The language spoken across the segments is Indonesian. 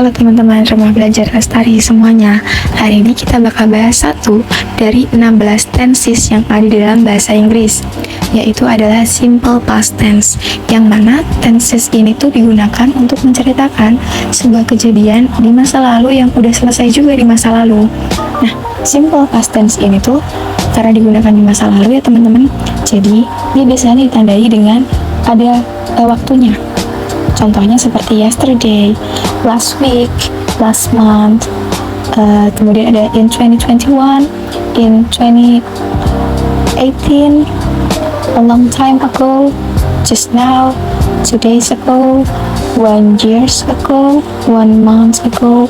Halo teman-teman Rumah Belajar Lestari semuanya. Hari ini kita bakal bahas satu dari 16 tenses yang ada di dalam bahasa Inggris, yaitu adalah simple past tense, yang mana tenses ini tuh digunakan untuk menceritakan sebuah kejadian di masa lalu yang udah selesai juga di masa lalu. Nah, simple past tense ini tuh karena digunakan di masa lalu ya teman-teman, jadi dia biasanya ditandai dengan ada waktunya. Contohnya seperti yesterday, last week, last month, kemudian ada in 2021, in 2018, a long time ago, just now, 2 days ago, 1 years ago, 1 month ago,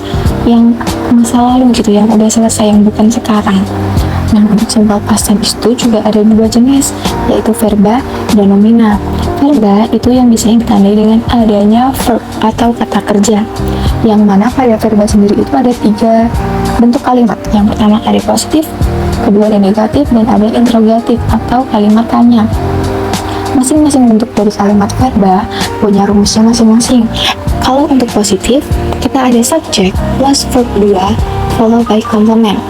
yang masa lalu gitu, yang udah selesai, yang bukan sekarang. Nah, untuk simple past tense itu juga ada dua jenis, yaitu verba dan nomina. Verba itu yang biasanya ditandai dengan adanya verb atau kata kerja, yang mana pada verba sendiri itu ada 3 bentuk kalimat. Yang pertama ada positif, kedua ada negatif, dan ada interrogatif atau kalimat tanya. Masing-masing bentuk dari kalimat verba punya rumusnya masing-masing. Kalau untuk positif, kita ada subject plus verb 2 followed by complement.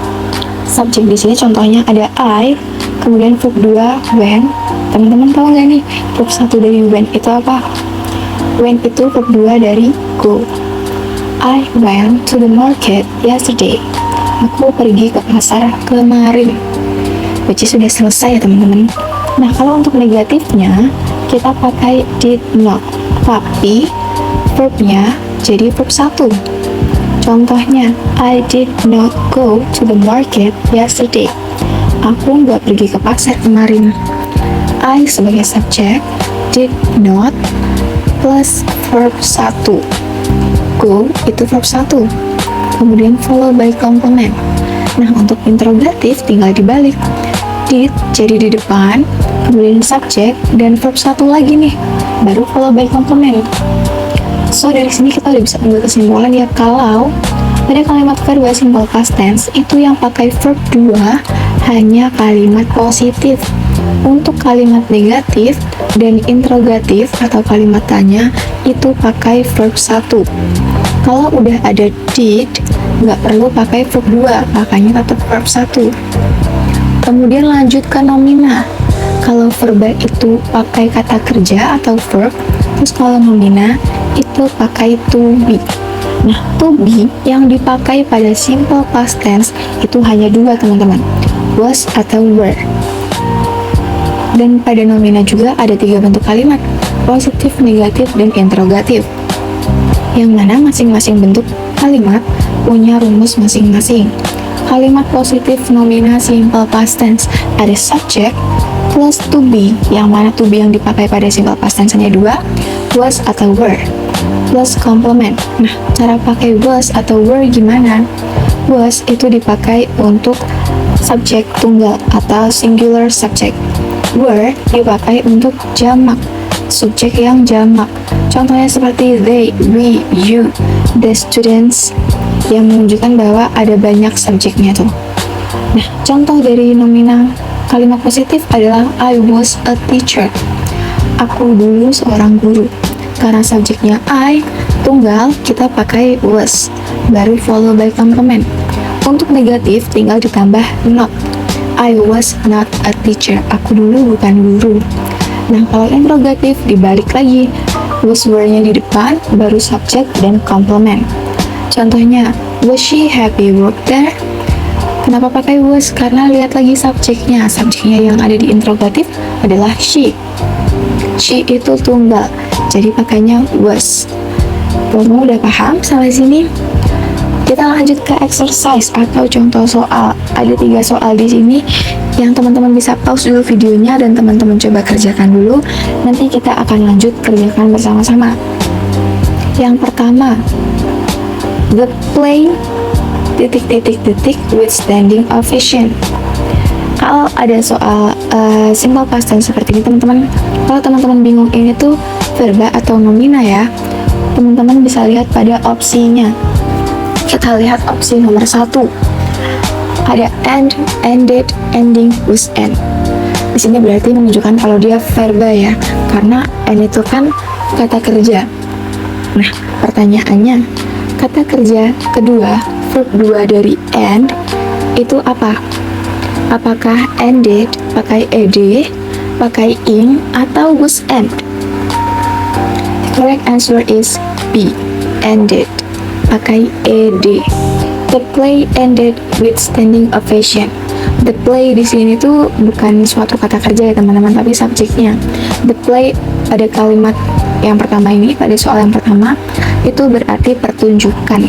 Subjek di sini contohnya ada I, kemudian verb 2 when. Teman-teman tahu nggak nih verb 1 dari when itu apa? When itu verb 2 dari go. I went to the market yesterday. Aku pergi ke pasar kemarin. Which is sudah selesai ya teman-teman. Nah, kalau untuk negatifnya kita pakai did not, tapi verbnya jadi verb 1. Contohnya, I did not go to the market yesterday. Aku nggak pergi ke pasar kemarin. I sebagai subjek, did not plus verb 1. Go itu verb 1. Kemudian follow by complement. Nah, untuk interrogatif tinggal dibalik. Did jadi di depan, kemudian subjek dan verb 1 lagi nih, baru follow by complement. So, dari sini kita udah bisa ambil kesimpulan ya, kalau pada kalimat verba simple past tense itu yang pakai verb 2 hanya kalimat positif. Untuk kalimat negatif dan interrogatif atau kalimat tanya itu pakai verb 1. Kalau udah ada did, nggak perlu pakai verb 2, makanya tetap verb 1. Kemudian lanjut ke nomina. Kalau verba itu pakai kata kerja atau verb, terus kalau nomina itu pakai to be. Nah, to be yang dipakai pada simple past tense itu hanya 2 teman-teman, was atau were. Dan pada nomina juga ada 3 bentuk kalimat, positif, negatif, dan interrogatif, yang mana masing-masing bentuk kalimat punya rumus masing-masing. Kalimat positif nomina simple past tense ada subject plus to be, yang mana to be yang dipakai pada simple past tense hanya 2, was atau were, plus complement. Nah, cara pakai was atau were gimana? Was itu dipakai untuk subjek tunggal atau singular subject. Were dipakai untuk jamak, subjek yang jamak. Contohnya seperti they, we, you, the students, yang menunjukkan bahwa ada banyak subjeknya tuh. Nah, contoh dari nomina kalimat positif adalah I was a teacher. Aku dulu seorang guru. Karena subjeknya I, tunggal, kita pakai was, baru follow by complement. Untuk negatif, tinggal ditambah not. I was not a teacher. Aku dulu bukan guru. Nah, kalau interrogatif, dibalik lagi. Was were-nya di depan, baru subjek dan complement. Contohnya, was she happy work there? Kenapa pakai was? Karena lihat lagi subjeknya. Subjeknya yang ada di interrogatif adalah she. She itu tunggal, jadi pakainya was. Kamu udah paham sampai sini? Kita lanjut ke exercise atau contoh soal. Ada 3 soal di sini yang teman-teman bisa pause dulu videonya dan teman-teman coba kerjakan dulu. Nanti kita akan lanjut kerjakan bersama-sama. Yang pertama, the plane ... with standing ovation. Kalau ada soal simple past tense seperti ini teman-teman, kalau teman-teman bingung ini tuh verba atau nomina ya, teman-teman bisa lihat pada opsinya. Kita lihat opsi nomor 1. Ada end, ended, ending, with end. Di sini berarti menunjukkan kalau dia verba ya, karena end itu kan kata kerja. Nah, pertanyaannya, kata kerja kedua, verb 2 dari end, itu apa? Apakah ended pakai ed, pakai in, atau was end? The correct answer is B, ended, pakai ed. The play ended with standing ovation. The play di sini tuh bukan suatu kata kerja ya teman-teman, tapi subjeknya. The play pada kalimat yang pertama ini, pada soal yang pertama, itu berarti pertunjukan.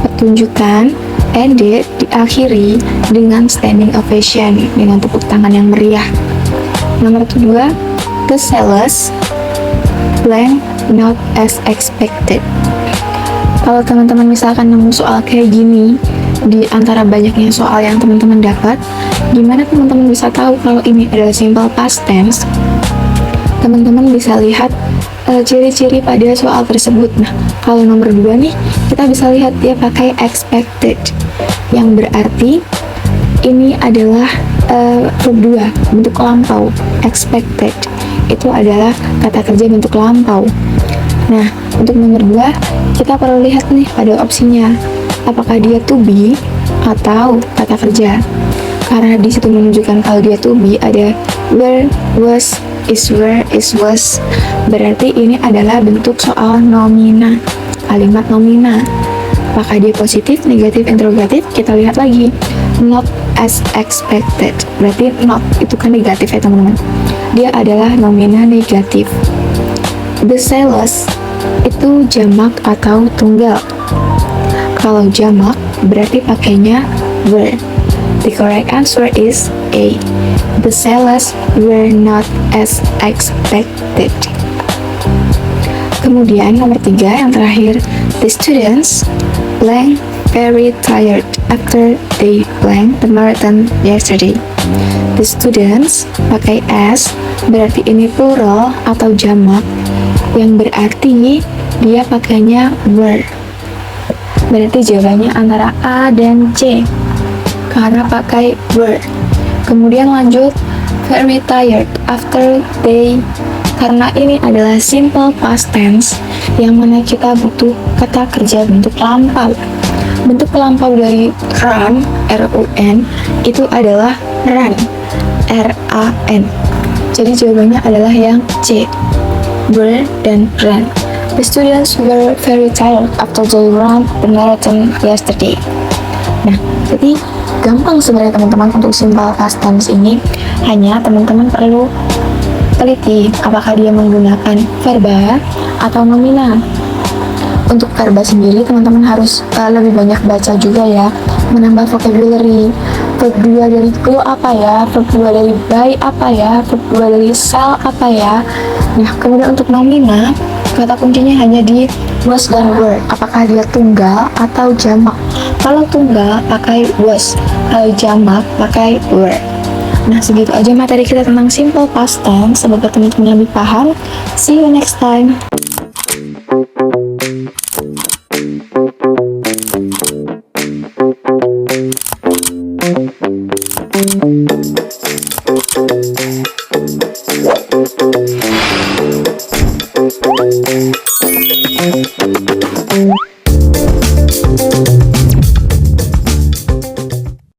Pertunjukan ended diakhiri dengan standing ovation, dengan tepuk tangan yang meriah. Nomor kedua, the sales blank not as expected. Kalau teman-teman misalkan nemu soal kayak gini di antara banyaknya soal yang teman-teman dapat, gimana teman-teman bisa tahu kalau ini adalah simple past tense? Teman-teman bisa lihat ciri-ciri pada soal tersebut. Nah, kalau nomor 2 nih, kita bisa lihat dia pakai expected, yang berarti ini adalah verb 2, bentuk lampau. Expected itu adalah kata kerja bentuk lampau. Nah, untuk nomor 2, kita perlu lihat nih pada opsinya, apakah dia to be atau kata kerja. Karena di situ menunjukkan kalau dia to be ada were, was, is were, is was. Berarti ini adalah bentuk soal nomina, kalimat nomina. Apakah dia positif, negatif, interrogatif? Kita lihat lagi. Not as expected. Berarti not itu kan negatif ya teman-teman. Dia adalah nomina negatif. The sales itu jamak atau tunggal. Kalau jamak berarti pakainya were. The correct answer is A. The sales were not as expected. Kemudian nomor 3 yang terakhir, the students blank very tired after they blank the marathon yesterday. The students pakai s, berarti ini plural atau jamak, yang berarti dia pakainya were. Berarti jawabannya antara A dan C karena pakai were. Kemudian lanjut, very tired after they, karena ini adalah simple past tense yang mana kita butuh kata kerja bentuk lampau. Bentuk lampau dari run, R-U-N, itu adalah run, R-A-N. Jadi jawabannya adalah yang C, were dan run. The students were very tired after they ran the marathon yesterday. Nah, jadi gampang sebenarnya teman-teman untuk simple past tense ini. Hanya teman-teman perlu teliti apakah dia menggunakan verba atau nomina. Untuk verba sendiri teman-teman harus lebih banyak baca juga ya, menambah vocabulary. Verb 2 dari go apa ya, verb 2 dari buy apa ya, verb 2 dari sell apa ya. Nah, kemudian untuk nomina, kata kuncinya hanya di was dan were. Apakah dia tunggal atau jamak? Kalau tunggal pakai was, kalau jamak pakai were. Nah, segitu aja materi kita tentang simple past tense. Semoga teman-teman lebih paham. See you next time. Thank you.